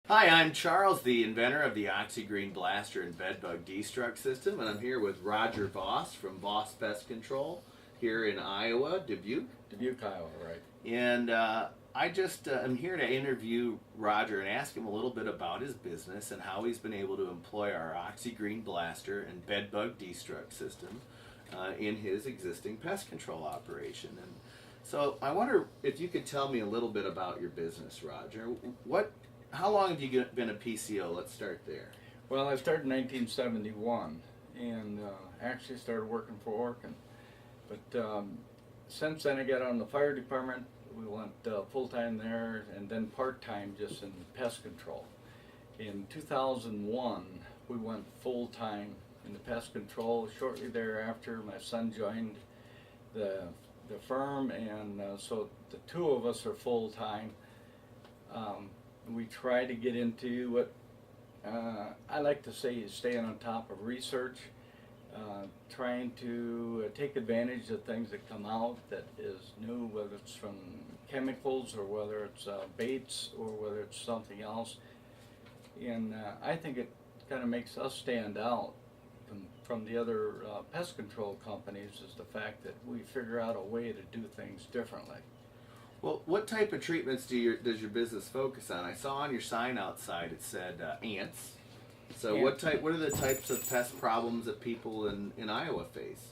Hi, I'm Charles, the inventor of the OxyGreen Blaster and Bedbug Destruct System, and I'm here with Roger Voss from Voss Pest Control here in Iowa, Dubuque. Dubuque, Iowa, right? And I just am here to interview Roger and ask him a little bit about his business and how he's been able to employ our OxyGreen Blaster and Bedbug Destruct System in his existing pest control operation. And so I wonder if you could tell me a little bit about your business, Roger. How long have you been a PCO? Let's start there. Well, I started in 1971 and actually started working for Orkin. But since then I got on the fire department. We went full-time there and then part-time just in pest control. In 2001 we went full-time in the pest control. Shortly thereafter my son joined the firm, and so the two of us are full-time. We try to get into what I like to say is staying on top of research, trying to take advantage of things that come out that is new, whether it's from chemicals or whether it's baits or whether it's something else. And I think it kind of makes us stand out from the other pest control companies is the fact that we figure out a way to do things differently. Well, what type of treatments does your business focus on? I saw on your sign outside it said ants. So what are the types of pest problems that people in Iowa face?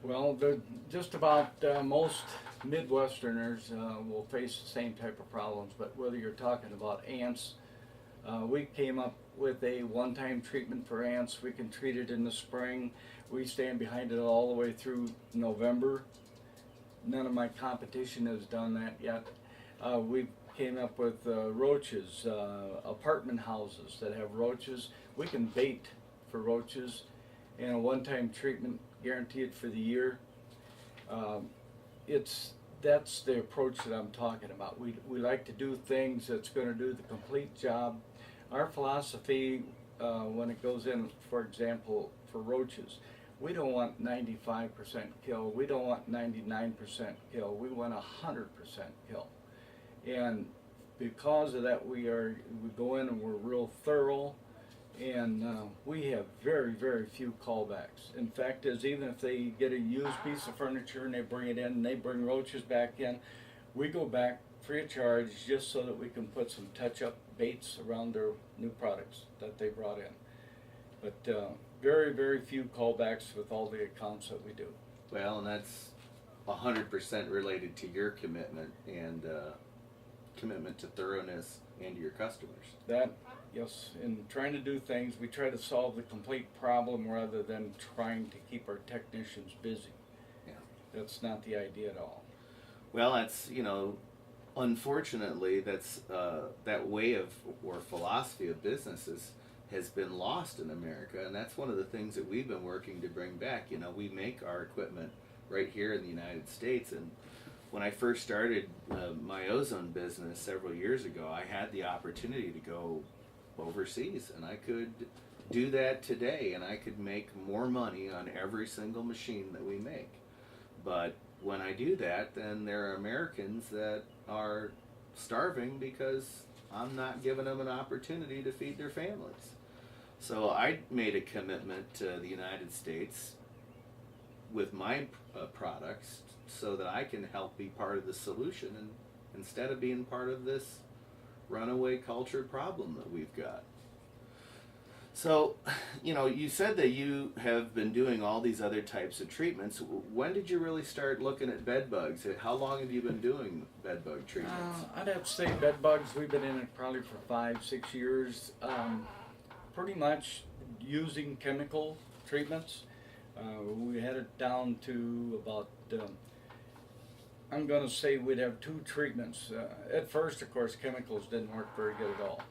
Well, just about most Midwesterners will face the same type of problems, but whether you're talking about ants, we came up with a one-time treatment for ants. We can treat it in the spring. We stand behind it all the way through November. None of my competition has done that yet. We came up with roaches, apartment houses that have roaches. We can bait for roaches, and a one-time treatment guaranteed for the year. That's the approach that I'm talking about. We like to do things that's going to do the complete job. Our philosophy when it goes in, for example, for roaches, we don't want 95% kill. We don't want 99% kill. We want 100% kill. And because of that, we go in and we're real thorough, and we have very, very few callbacks. In fact, even if they get a used piece of furniture and they bring it in and they bring roaches back in, we go back free of charge just so that we can put some touch-up baits around their new products that they brought in. But very, very few callbacks with all the accounts that we do. Well, and that's 100% related to your commitment and commitment to thoroughness and to your customers. That, yes, in trying to do things, we try to solve the complete problem rather than trying to keep our technicians busy. Yeah. That's not the idea at all. Well, that's, unfortunately, that's that way of or philosophy of businesses has been lost in America, and that's one of the things that we've been working to bring back. We make our equipment right here in the United States, and when I first started my ozone business several years ago, I had the opportunity to go overseas, and I could do that today, and I could make more money on every single machine that we make. But when I do that, then there are Americans that are starving because I'm not giving them an opportunity to feed their families. So I made a commitment to the United States with my products so that I can help be part of the solution, and instead of being part of this runaway culture problem that we've got. So, you said that you have been doing all these other types of treatments. When did you really start looking at bed bugs? How long have you been doing bed bug treatments? I'd have to say bed bugs, we've been in it probably for 5-6 years. Pretty much using chemical treatments. We had it down to about, I'm going to say we'd have 2 treatments. At first, of course, chemicals didn't work very good at all.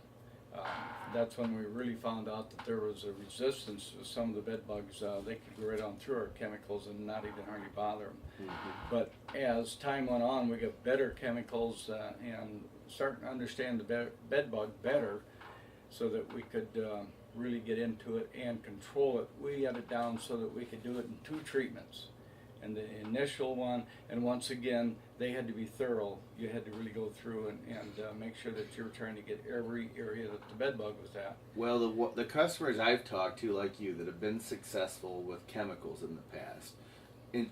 That's when we really found out that there was a resistance to some of the bed bugs. They could go right on through our chemicals and not even hardly bother them. Mm-hmm. But as time went on, we got better chemicals and starting to understand the bed bug better, so that we could really get into it and control it. We had it down so that we could do it in 2 treatments. and the initial one, and once again, they had to be thorough. You had to really go through and make sure that you were trying to get every area that the bed bug was at. Well, the customers I've talked to, like you, that have been successful with chemicals in the past,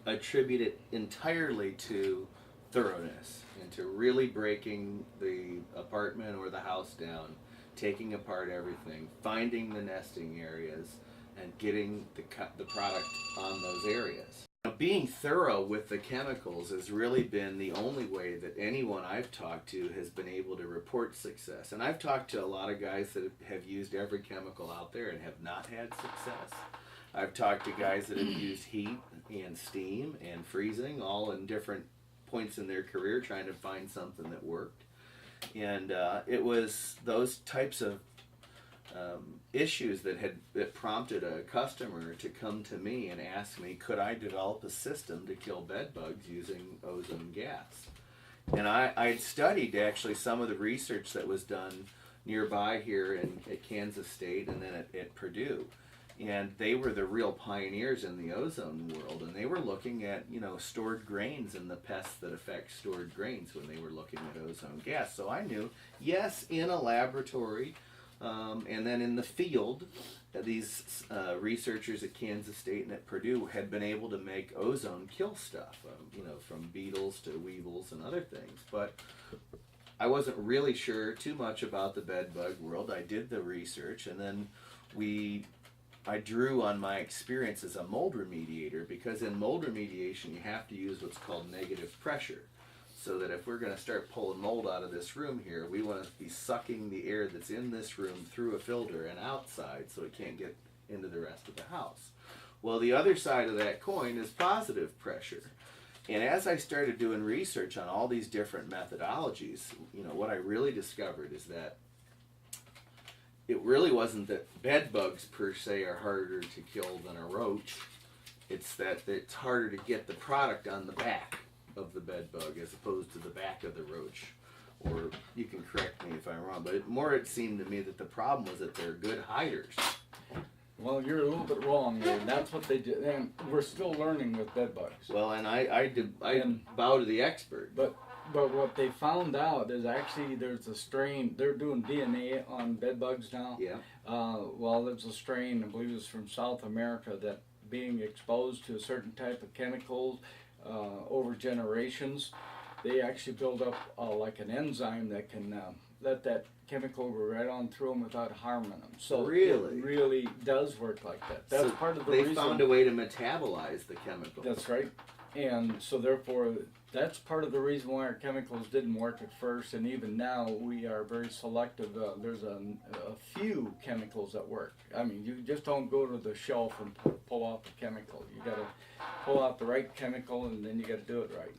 attribute it entirely to thoroughness and to really breaking the apartment or the house down, taking apart everything, finding the nesting areas, and getting the product on those areas. Now, being thorough with the chemicals has really been the only way that anyone I've talked to has been able to report success. And I've talked to a lot of guys that have used every chemical out there and have not had success. I've talked to guys that have used heat and steam and freezing, all in different points in their career, trying to find something that worked. And it was those types of issues that prompted a customer to come to me and ask me, could I develop a system to kill bed bugs using ozone gas? And I'd studied actually some of the research that was done nearby here at Kansas State and then at Purdue. And they were the real pioneers in the ozone world, and they were looking at, stored grains and the pests that affect stored grains when they were looking at ozone gas. So I knew, yes, in a laboratory, and then in the field, these researchers at Kansas State and at Purdue had been able to make ozone kill stuff, from beetles to weevils and other things. But I wasn't really sure too much about the bed bug world. I did the research, and then I drew on my experience as a mold remediator, because in mold remediation you have to use what's called negative pressure. So that if we're going to start pulling mold out of this room here, we want to be sucking the air that's in this room through a filter and outside so it can't get into the rest of the house. Well, the other side of that coin is positive pressure. And as I started doing research on all these different methodologies, what I really discovered is that it really wasn't that bed bugs per se are harder to kill than a roach. It's that it's harder to get the product on the back of the bed bug as opposed to the back of the roach. Or you can correct me if I'm wrong, but it seemed to me that the problem was that they're good hiders. Well, you're a little bit wrong there. That's what they did, and we're still learning with bed bugs. Well, and I bow to the expert. But what they found out is actually there's a strain. They're doing DNA on bed bugs now. Yeah. There's a strain, I believe it's from South America, that being exposed to a certain type of chemicals over generations, they actually build up like an enzyme that can let that chemical go right on through them without harming them. So really? It really does work like that. That's part of the reason. They found a way to metabolize the chemical. That's right. And so therefore, that's part of the reason why our chemicals didn't work at first, and even now we are very selective. There's a few chemicals that work. I mean, you just don't go to the shelf and pull out the chemical. You got to pull out the right chemical, and then you got to do it right.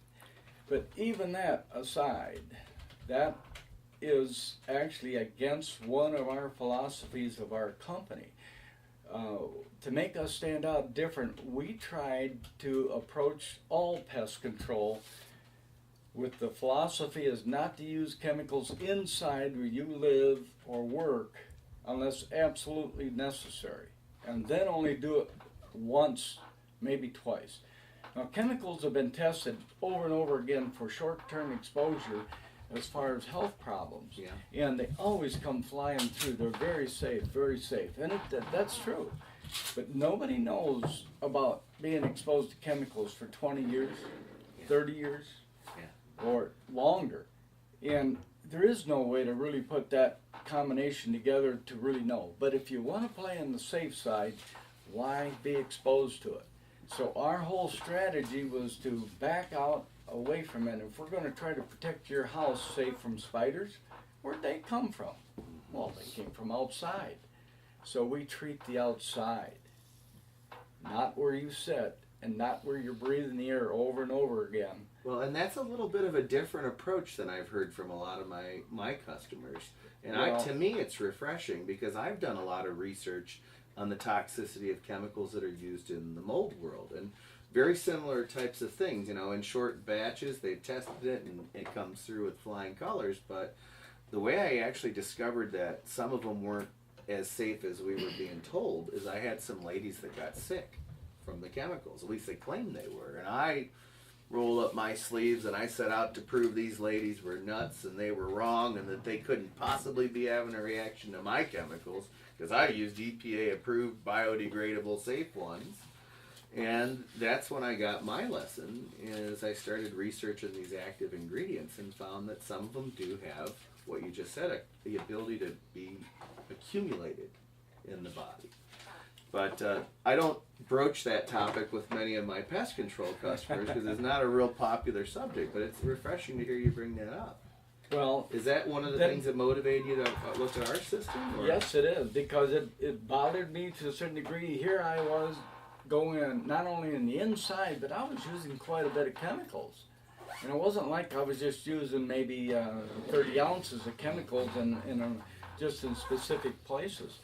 But even that aside, that is actually against one of our philosophies of our company. To make us stand out different, we tried to approach all pest control with the philosophy is not to use chemicals inside where you live or work unless absolutely necessary, and then only do it once, maybe twice. Now, chemicals have been tested over and over again for short-term exposure as far as health problems, and they always come flying through. They're very safe, and that's true. But nobody knows about being exposed to chemicals for 20 years, 30 years, or longer. And there is no way to really put that combination together to really know. But if you want to play on the safe side, why be exposed to it? So our whole strategy was to back out away from it. If we're going to try to protect your house, say, from spiders, where'd they come from? Well, they came from outside. So we treat the outside, not where you sit and not where you're breathing the air over and over again. Well, and that's a little bit of a different approach than I've heard from a lot of my customers. And to me, it's refreshing because I've done a lot of research on the toxicity of chemicals that are used in the mold world. And very similar types of things, in short batches, they've tested it and it comes through with flying colors. But the way I actually discovered that some of them weren't as safe as we were being told is I had some ladies that got sick from the chemicals. At least they claimed they were. And I rolled up my sleeves and I set out to prove these ladies were nuts and they were wrong and that they couldn't possibly be having a reaction to my chemicals because I used EPA approved biodegradable safe ones. And that's when I got my lesson, is I started researching these active ingredients and found that some of them do have what you just said, the ability to be accumulated in the body. But I don't broach that topic with many of my pest control customers because it's not a real popular subject, but it's refreshing to hear you bring that up. Well, is that one of the things that motivated you to look at our system? Or? Yes, it is, because it bothered me to a certain degree. Here I was going not only in the inside, but I was using quite a bit of chemicals. And it wasn't like I was just using maybe 30 ounces of chemicals just in specific places.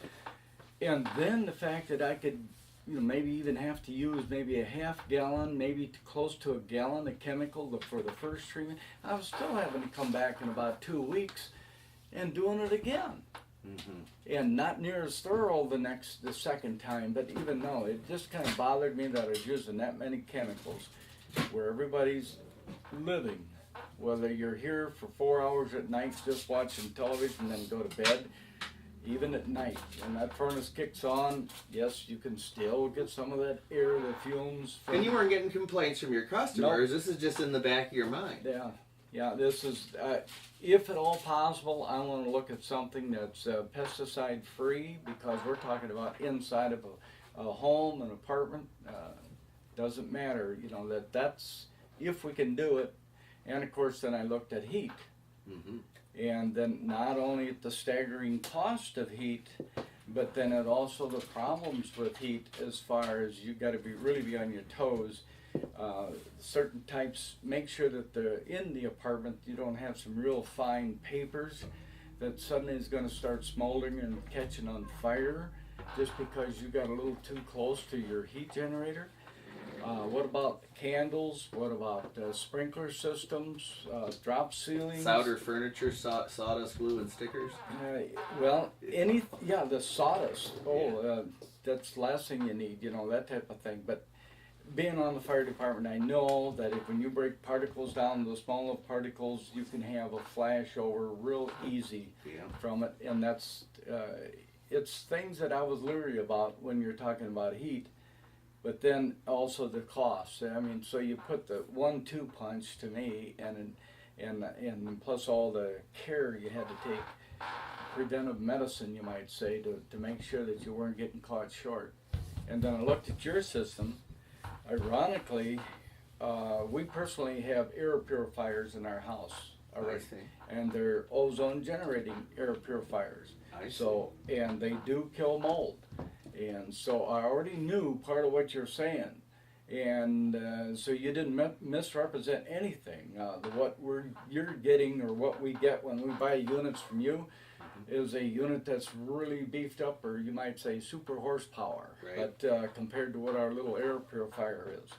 And then the fact that I could, maybe even have to use maybe a half gallon, maybe close to a gallon of chemical for the first treatment, I was still having to come back in about 2 weeks and doing it again. Mm-hmm. And not near as thorough the second time, but even though it just kind of bothered me that I was using that many chemicals where everybody's living, whether you're here for 4 hours at night just watching television and then go to bed. Even at night, when that furnace kicks on, yes, you can still get some of that air, the fumes. And you weren't getting complaints from your customers. Nope. This is just in the back of your mind. Yeah. This is, if at all possible, I want to look at something that's pesticide free, because we're talking about inside of a home, an apartment. Doesn't matter, that's if we can do it. And of course, then I looked at heat. Mm-hmm. And then not only at the staggering cost of heat, but then at also the problems with heat, as far as you got to really be on your toes. Certain types, make sure that in the apartment you don't have some real fine papers that suddenly is going to start smoldering and catching on fire just because you got a little too close to your heat generator. What about candles? What about sprinkler systems, drop ceilings? Solder furniture, sawdust glue, and stickers? The sawdust. That's the last thing you need, that type of thing. But being on the fire department, I know that when you break particles down, those small enough particles, you can have a flash over real easy from it. And that's, it's things that I was leery about when you're talking about heat. But then also the cost. I mean, so you put the 1-2 punch to me, and plus all the care you had to take, preventive medicine, you might say, to make sure that you weren't getting caught short. And then I looked at your system. Ironically, we personally have air purifiers in our house already, and they're ozone generating air purifiers. And they do kill mold. And so I already knew part of what you're saying, and so you didn't misrepresent anything. What you're getting, or what we get when we buy units from you, is a unit that's really beefed up, or you might say super horsepower, but compared to what our little air purifier is.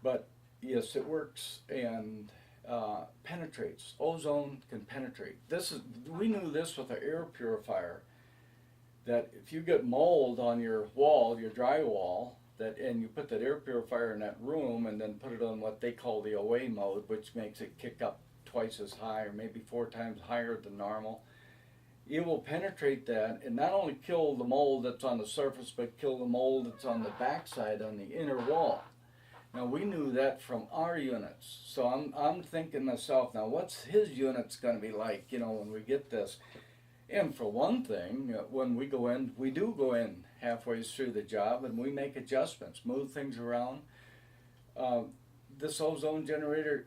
But yes, it works and penetrates. Ozone can penetrate. We knew this with our air purifier, that if you get mold on your wall, your drywall, and you put that air purifier in that room and then put it on what they call the away mode, which makes it kick up twice as high or maybe 4 times higher than normal, it will penetrate that and not only kill the mold that's on the surface, but kill the mold that's on the backside, on the inner wall. Now, we knew that from our units. So I'm thinking myself, now what's his unit's going to be like, when we get this? And for one thing, when we go in, we do go in halfway through the job and we make adjustments, move things around. This ozone generator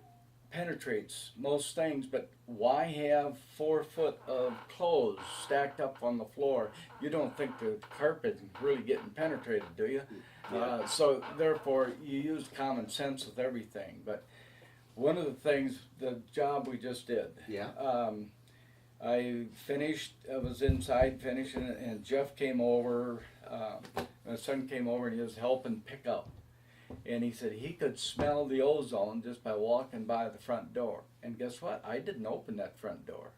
penetrates most things, but why have 4 foot of clothes stacked up on the floor? You don't think the carpet is really getting penetrated, do you? Yeah. So therefore, you use common sense with everything. But one of the things, the job we just did, I was inside finishing it, and Jeff came over, my son came over, and he was helping pick up. And he said he could smell the ozone just by walking by the front door. And guess what? I didn't open that front door.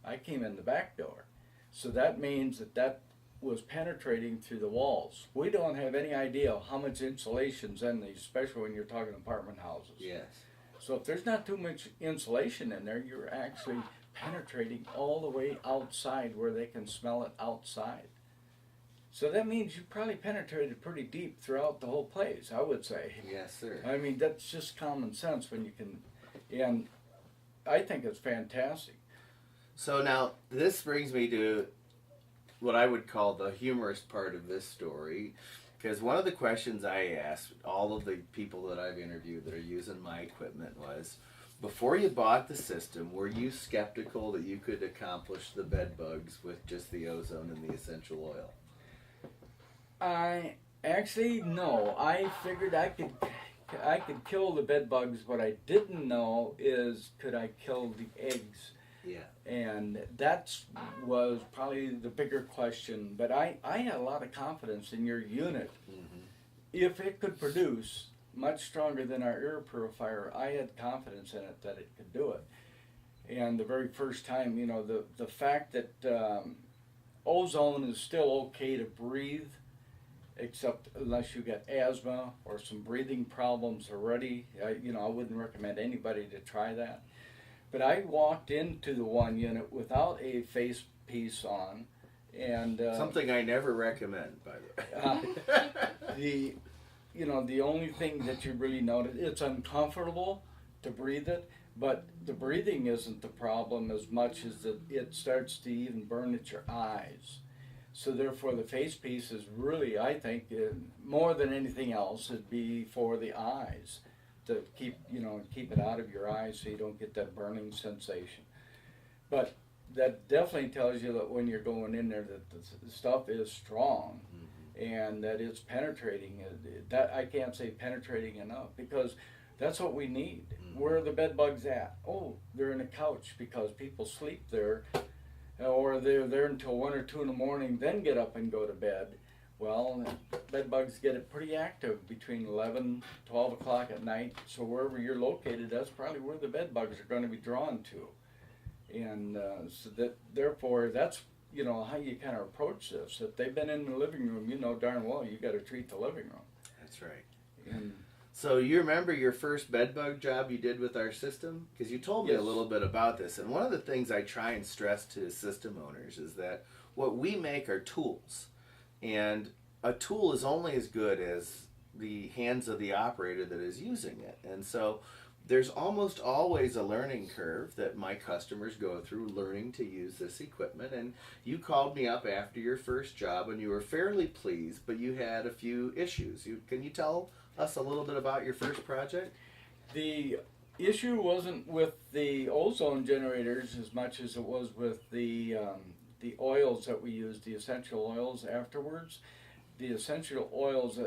I came in the back door. So that means that was penetrating through the walls. We don't have any idea how much insulation's in these, especially when you're talking apartment houses. Yes. So if there's not too much insulation in there, you're actually penetrating all the way outside where they can smell it outside. So that means you probably penetrated pretty deep throughout the whole place, I would say. Yes, sir. I mean, that's just common sense when you can, and I think it's fantastic. So now this brings me to what I would call the humorous part of this story, because one of the questions I asked all of the people that I've interviewed that are using my equipment was, before you bought the system, were you skeptical that you could accomplish the bed bugs with just the ozone and the essential oil? I actually no. I figured I could kill the bed bugs. What I didn't know is could I kill the eggs? Yeah. And that was probably the bigger question. But I had a lot of confidence in your unit. Mm-hmm. If it could produce much stronger than our air purifier, I had confidence in it that it could do it. And the very first time, you know, the fact that ozone is still okay to breathe, except unless you get asthma or some breathing problems already. I wouldn't recommend anybody to try that. But I walked into the one unit without a face piece on, and something I never recommend, by the way. The only thing that you really notice, it's uncomfortable to breathe it, but the breathing isn't the problem as much as that it starts to even burn at your eyes. So therefore, the face piece is really, I think, more than anything else, it'd be for the eyes to keep it out of your eyes so you don't get that burning sensation. But that definitely tells you that when you're going in there that the stuff is strong, mm-hmm. and that it's penetrating. That I can't say penetrating enough because that's what we need. Mm-hmm. Where are the bed bugs at? Oh, they're in a couch because people sleep there. Or they're there until 1 or 2 in the morning, then get up and go to bed. Well, bed bugs get it pretty active between 11, 12 o'clock at night. So wherever you're located, that's probably where the bed bugs are going to be drawn to. And so that, therefore, that's, how you kind of approach this. If they've been in the living room, you know darn well you got to treat the living room. That's right. And so you remember your first bed bug job you did with our system? Because you told me yes. a little bit about this. And one of the things I try and stress to system owners is that what we make are tools. And a tool is only as good as the hands of the operator that is using it. And so there's almost always a learning curve that my customers go through learning to use this equipment. And you called me up after your first job and you were fairly pleased, but you had a few issues. Can you tell us a little bit about your first project? The issue wasn't with the ozone generators as much as it was with the oils that we used, the essential oils afterwards. The essential oils,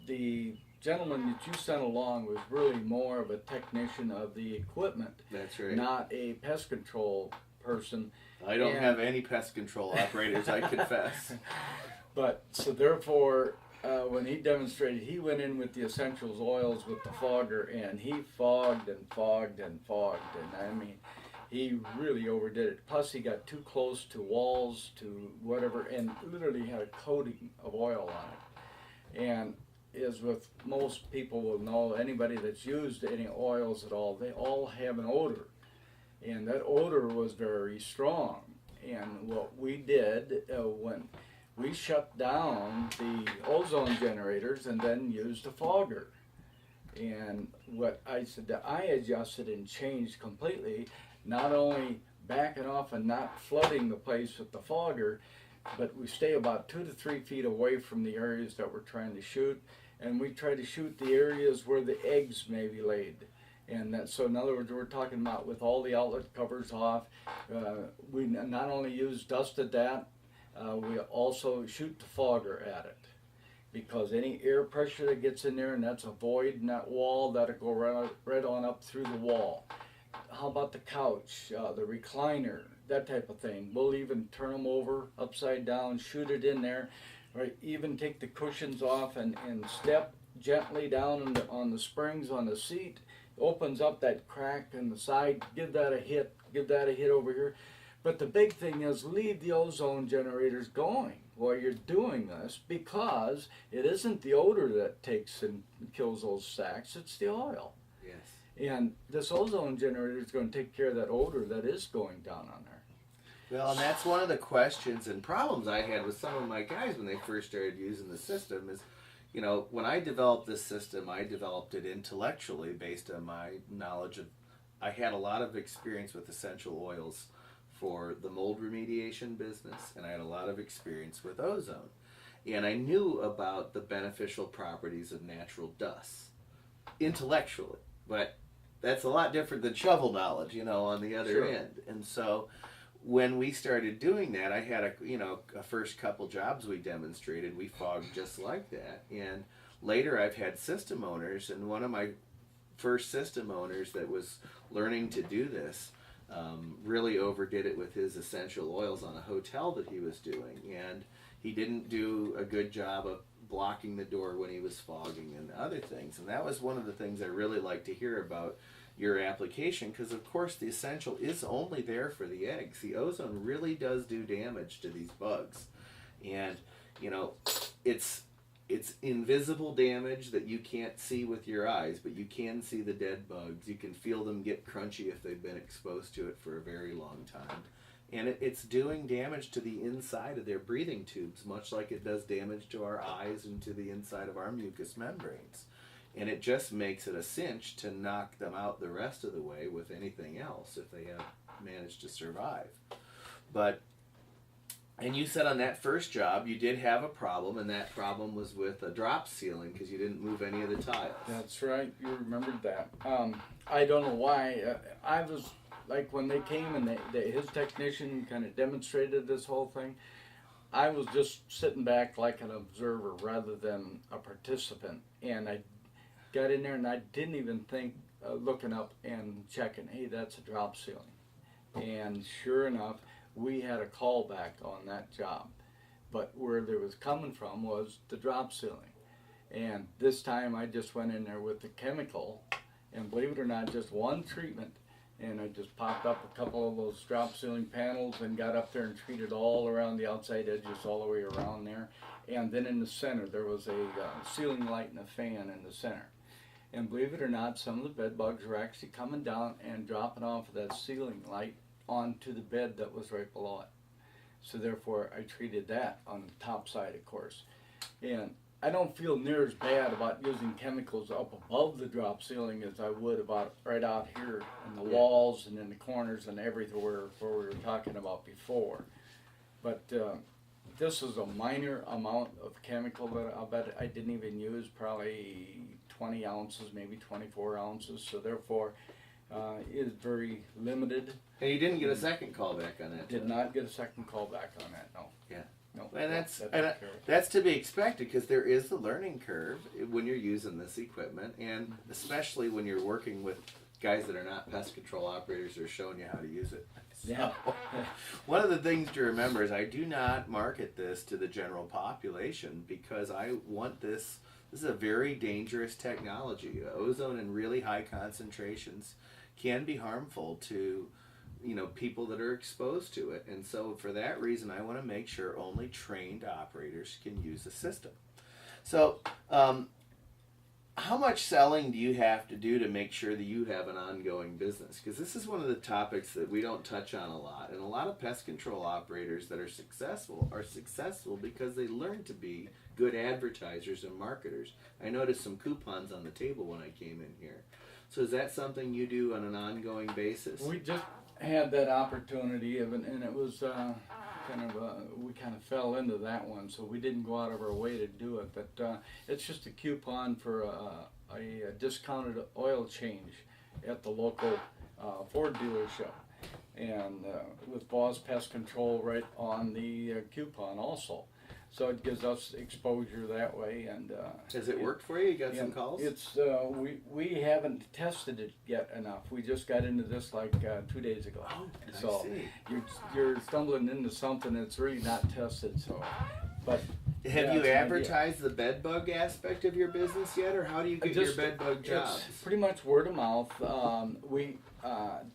the gentleman that you sent along was really more of a technician of the equipment. That's right. Not a pest control person. I don't have any pest control operators, I confess. But so therefore, when he demonstrated, he went in with the essentials oils with the fogger, and he fogged and fogged and fogged, and I mean, he really overdid it. Plus, he got too close to walls, to whatever, and literally had a coating of oil on it. And as with most people will know, anybody that's used any oils at all, they all have an odor, and that odor was very strong. And what we did when we shut down the ozone generators and then used a fogger. And what I said that I adjusted and changed completely, not only backing off and not flooding the place with the fogger, but we stay about 2 to 3 feet away from the areas that we're trying to shoot, and we try to shoot the areas where the eggs may be laid. And that, so in other words, we're talking about with all the outlet covers off, we not only use dusted that, we also shoot the fogger at it, because any air pressure that gets in there, and that's a void in that wall, that'll go right on up through the wall. How about the couch, the recliner, that type of thing? We'll even turn them over upside down, shoot it in there, or even take the cushions off and step gently down on the springs on the seat, opens up that crack in the side, give that a hit over here. But the big thing is leave the ozone generators going while you're doing this, because it isn't the odor that takes and kills those sacs, it's the oil. Yes. And this ozone generator is going to take care of that odor that is going down on there. Well, and that's one of the questions and problems I had with some of my guys when they first started using the system is, you know, when I developed this system, I developed it intellectually based on my knowledge of, I had a lot of experience with essential oils for the mold remediation business, and I had a lot of experience with ozone. And I knew about the beneficial properties of natural dust intellectually, but that's a lot different than shovel knowledge, you know, on the other Sure. end. And so when we started doing that, I had a first couple jobs we demonstrated, we fogged just like that. And later I've had system owners, and one of my first system owners that was learning to do this really overdid it with his essential oils on a hotel that he was doing. And he didn't do a good job of blocking the door when he was fogging and other things. And that was one of the things I really like to hear about your application, because of course the essential is only there for the eggs. The ozone really does do damage to these bugs, and you know, it's invisible damage that you can't see with your eyes, but you can see the dead bugs. You can feel them get crunchy if they've been exposed to it for a very long time, and it's doing damage to the inside of their breathing tubes, much like it does damage to our eyes and to the inside of our mucous membranes. And it just makes it a cinch to knock them out the rest of the way with anything else if they have managed to survive. But, and you said on that first job you did have a problem, and that problem was with a drop ceiling because you didn't move any of the tiles. That's right, you remembered that. I don't know why. I was, like when they came and his technician kind of demonstrated this whole thing, I was just sitting back like an observer rather than a participant. And I got in there and I didn't even think looking up and checking, hey, that's a drop ceiling. And sure enough, we had a callback on that job. But where they was coming from was the drop ceiling. And this time I just went in there with the chemical, and believe it or not, just one treatment, and I just popped up a couple of those drop ceiling panels and got up there and treated all around the outside edges all the way around there. And then in the center there was a ceiling light and a fan in the center. And believe it or not, some of the bed bugs were actually coming down and dropping off of that ceiling light onto the bed that was right below it. So therefore I treated that on the top side, of course. And I don't feel near as bad about using chemicals up above the drop ceiling as I would about right out here in the walls and in the corners and everywhere where we were talking about before. But this is a minor amount of chemical that I'll bet I didn't even use, probably 20 ounces, maybe 24 ounces. So therefore, is very limited. And you didn't get a second call back on that? Did not get a second call back on that, no. Yeah. No, And that's that's to be expected, because there is a learning curve when you're using this equipment, and especially when you're working with guys that are not pest control operators that are showing you how to use it. Yeah. One of the things to remember is I do not market this to the general population, because I want this. This is a very dangerous technology. Ozone in really high concentrations can be harmful to, you know, people that are exposed to it. And so for that reason, I want to make sure only trained operators can use the system. So how much selling do you have to do to make sure that you have an ongoing business? Because this is one of the topics that we don't touch on a lot. And a lot of pest control operators that are successful because they learn to be good advertisers and marketers. I noticed some coupons on the table when I came in here. So is that something you do on an ongoing basis? We just had that opportunity, and it was we kind of fell into that one, so we didn't go out of our way to do it. But it's just a coupon for a discounted oil change at the local Ford dealership, and with Voss Pest Control right on the coupon also. So it gives us exposure that way. And has it worked for you? You got some calls? It's we haven't tested it yet enough. We just got into this like 2 days ago. Oh, so I see. You're stumbling into something that's really not tested. So, but have you advertised the bed bug aspect of your business yet, or how do you get your bed bug jobs? It's pretty much word of mouth. We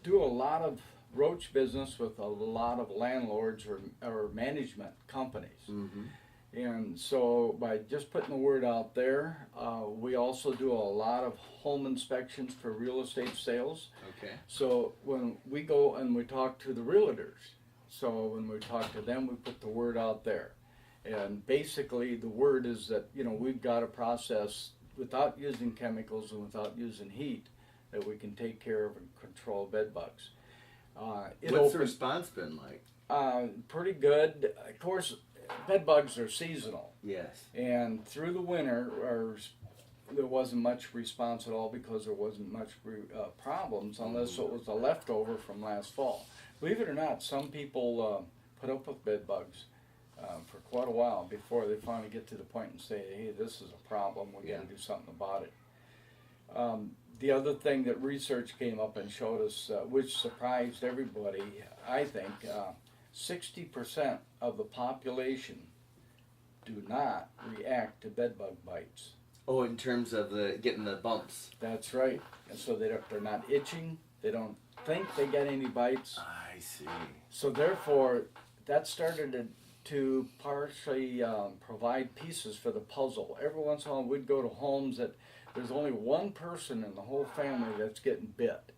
do a lot of roach business with a lot of landlords or management companies. Mm-hmm. And so by just putting the word out there, we also do a lot of home inspections for real estate sales. Okay. So when we go and we talk to the realtors, so when we talk to them, we put the word out there. And basically the word is that, you know, we've got a process without using chemicals and without using heat that we can take care of and control bed bugs. What's the response been like? Pretty good. Of course, bed bugs are seasonal. Yes. And through the winter, there wasn't much response at all because there wasn't much problems unless it was a leftover from last fall. Believe it or not, some people put up with bed bugs for quite a while before they finally get to the point and say, hey, this is a problem, we got to do something about it. The other thing that research came up and showed us, which surprised everybody, I think, 60% of the population do not react to bed bug bites. Oh, in terms of getting the bumps. That's right. And so they're not itching. They don't think they get any bites. I see. So therefore, that started to partially provide pieces for the puzzle. Every once in a while, we'd go to homes that there's only one person in the whole family that's getting bit.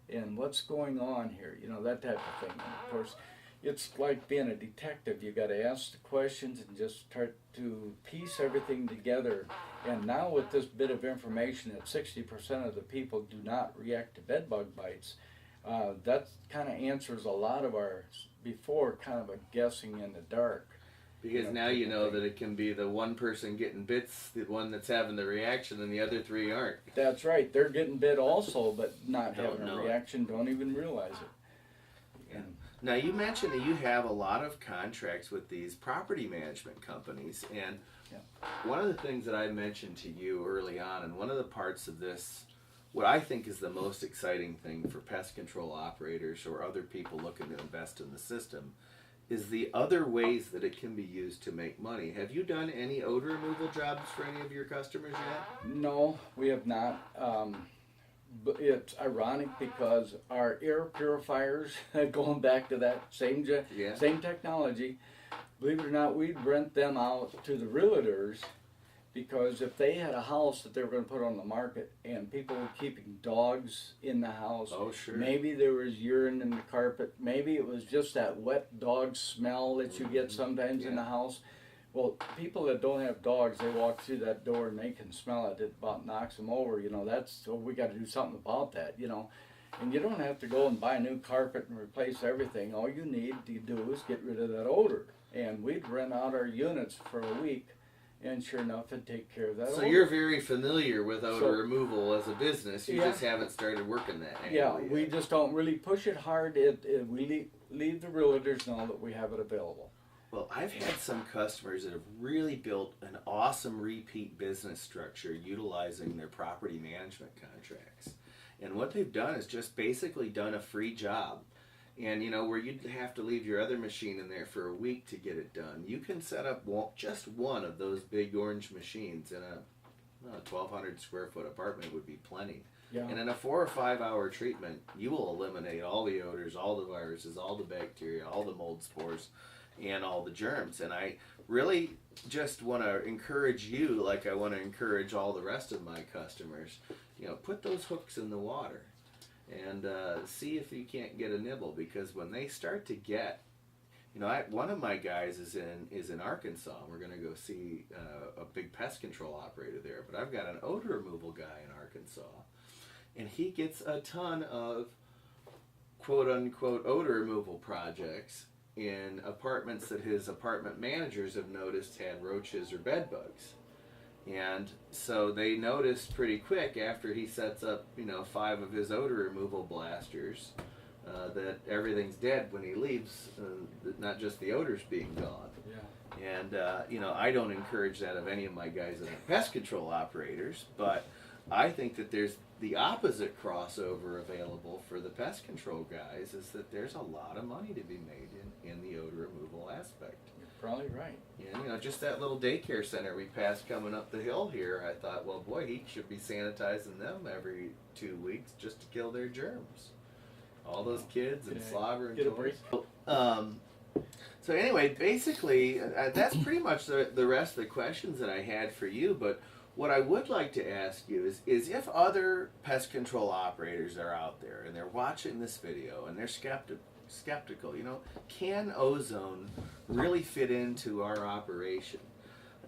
And what's going on here? You know, that type of thing. And of course, it's like being a detective. You got to ask the questions and just start to piece everything together. And now with this bit of information that 60% of the people do not react to bed bug bites, that kind of answers a lot of our before kind of a guessing in the dark. Because now you know that it can be the one person getting bits, the one that's having the reaction, and the other three aren't. That's right. They're getting bit also, but not having a reaction, don't even realize it. Yeah. Now you mentioned that you have a lot of contracts with these property management companies, and one of the things that I mentioned to you early on, and one of the parts of this, what I think is the most exciting thing for pest control operators or other people looking to invest in the system, is the other ways that it can be used to make money. Have you done any odor removal jobs for any of your customers yet? No, we have not. But it's ironic because our air purifiers, going back to that same technology, believe it or not, we'd rent them out to the realtors because if they had a house that they were going to put on the market and people were keeping dogs in the house, oh, sure. Maybe there was urine in the carpet, maybe it was just that wet dog smell that you get sometimes in the house. Well, people that don't have dogs, they walk through that door and they can smell it. It about knocks them over. You know, we got to do something about that, you know. And you don't have to go and buy a new carpet and replace everything. All you need to do is get rid of that odor. And we'd rent out our units for a week, and sure enough, it'd take care of that odor. So you're very familiar with odor removal as a business. You just haven't started working that angle yet. We just don't really push it hard. We leave the realtors know that we have it available. Well, I've had some customers that have really built an awesome repeat business structure utilizing their property management contracts. And what they've done is just basically done a free job. And, you know, where you'd have to leave your other machine in there for a week to get it done, you can set up just one of those big orange machines in a 1,200 square foot apartment would be plenty. Yeah. And in a 4 or 5 hour treatment, you will eliminate all the odors, all the viruses, all the bacteria, all the mold spores, and all the germs. And I really just want to encourage you, like I want to encourage all the rest of my customers, you know, put those hooks in the water and see if you can't get a nibble, because when they start to get, you know, one of my guys is in Arkansas. We're going to go see a big pest control operator there, but I've got an odor removal guy in Arkansas, and he gets a ton of quote unquote odor removal projects in apartments that his apartment managers have noticed had roaches or bed bugs. And so they noticed pretty quick after he sets up, you know, 5 of his odor removal blasters that everything's dead when he leaves, not just the odors being gone. Yeah. And, you know, I don't encourage that of any of my guys that are pest control operators, but I think that there's the opposite crossover available for the pest control guys, is that there's a lot of money to be made in the odor removal aspect. You're probably right. And, you know, just that little daycare center we passed coming up the hill here, I thought, well, boy, he should be sanitizing them every 2 weeks just to kill their germs. All those kids and Yeah, slobber and get a toys. break. So anyway, basically, that's pretty much the rest of the questions that I had for you. But what I would like to ask you is if other pest control operators are out there and they're watching this video and they're skeptical, can ozone really fit into our operation?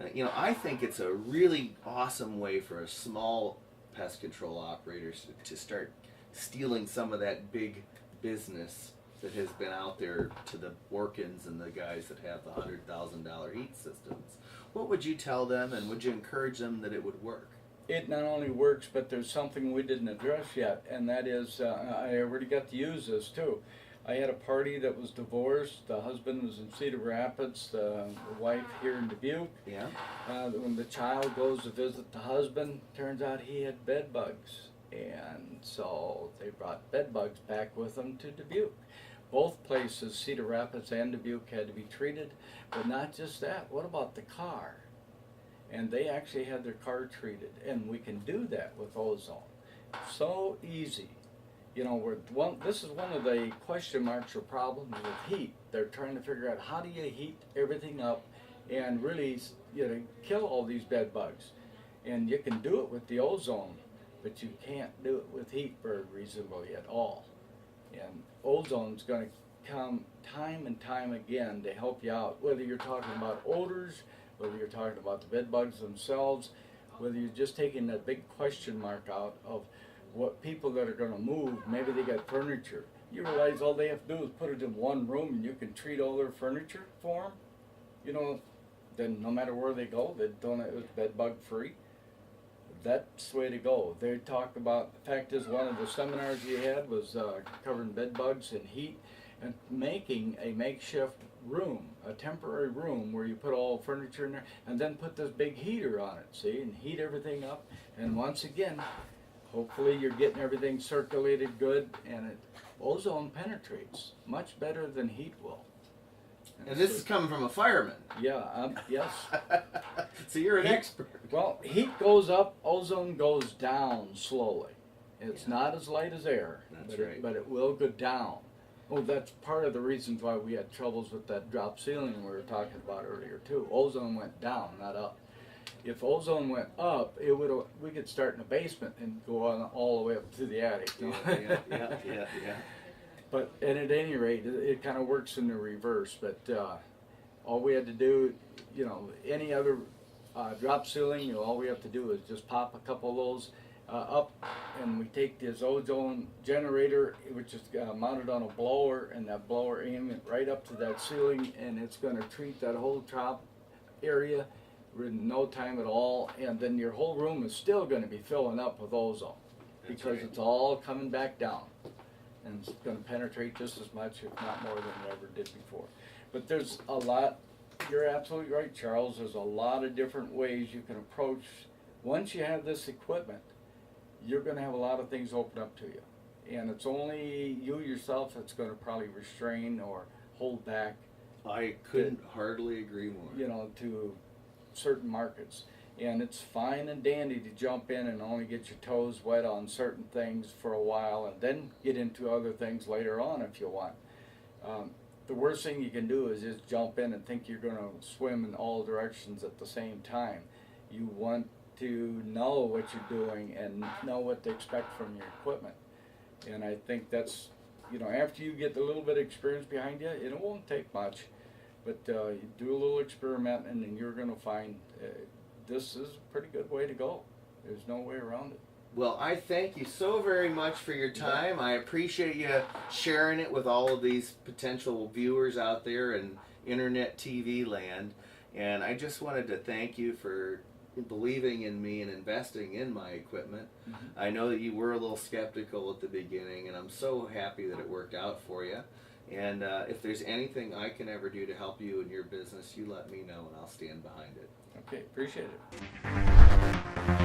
I think it's a really awesome way for a small pest control operators to start stealing some of that big business that has been out there to the Orkins and the guys that have the $100,000 heat systems. What would you tell them, and would you encourage them that it would work? It not only works, but there's something we didn't address yet, and that is, I already got to use this too. I had a party that was divorced. The husband was in Cedar Rapids, the wife here in Dubuque. Yeah. When the child goes to visit the husband, turns out he had bed bugs. And so they brought bed bugs back with them to Dubuque. Both places, Cedar Rapids and Dubuque, had to be treated. But not just that, what about the car? And they actually had their car treated. And we can do that with ozone. So easy. This is one of the question marks or problems with heat. They're trying to figure out how do you heat everything up and really kill all these bed bugs. And you can do it with the ozone, but you can't do it with heat very reasonably at all. And ozone's going to come time and time again to help you out, whether you're talking about odors, whether you're talking about the bed bugs themselves, whether you're just taking that big question mark out of what people that are going to move, maybe they got furniture. You realize all they have to do is put it in one room and you can treat all their furniture for them. Then no matter where they go, they don't have it bed bug free. That's the way to go. They talk about, the fact is, one of the seminars you had was covering bed bugs and heat and making a makeshift room, a temporary room where you put all furniture in there and then put this big heater on it, see, and heat everything up. And once again, hopefully you're getting everything circulated good, and ozone penetrates much better than heat will. And this is coming from a fireman. Yeah, yes. So you're an expert. Well, heat goes up, ozone goes down slowly. It's not as light as air, but it will go down. Oh, that's part of the reasons why we had troubles with that drop ceiling we were talking about earlier too. Ozone went down, not up. If ozone went up, we could start in the basement and go on all the way up to the attic. Yeah. But at any rate, it kind of works in the reverse. But all we had to do, any other drop ceiling, all we have to do is just pop a couple of those up, and we take this ozone generator, which is mounted on a blower, and that blower aims it right up to that ceiling, and it's going to treat that whole top area in no time at all, and then your whole room is still going to be filling up with ozone because it's all coming back down. And it's going to penetrate just as much, if not more, than it ever did before. But there's a lot, you're absolutely right, Charles, there's a lot of different ways you can approach. Once you have this equipment, you're going to have a lot of things open up to you. And it's only you yourself that's going to probably restrain or hold back. I couldn't hardly agree more. To certain markets. And it's fine and dandy to jump in and only get your toes wet on certain things for a while and then get into other things later on if you want. The worst thing you can do is just jump in and think you're going to swim in all directions at the same time. You want to know what you're doing and know what to expect from your equipment. And I think that's, after you get a little bit of experience behind you, it won't take much, but you do a little experimenting and you're going to find this is a pretty good way to go. There's no way around it. Well, I thank you so very much for your time. I appreciate you sharing it with all of these potential viewers out there in internet TV land. And I just wanted to thank you for believing in me and investing in my equipment. Mm-hmm. I know that you were a little skeptical at the beginning, and I'm so happy that it worked out for you. And if there's anything I can ever do to help you in your business, you let me know and I'll stand behind it. Okay, appreciate it.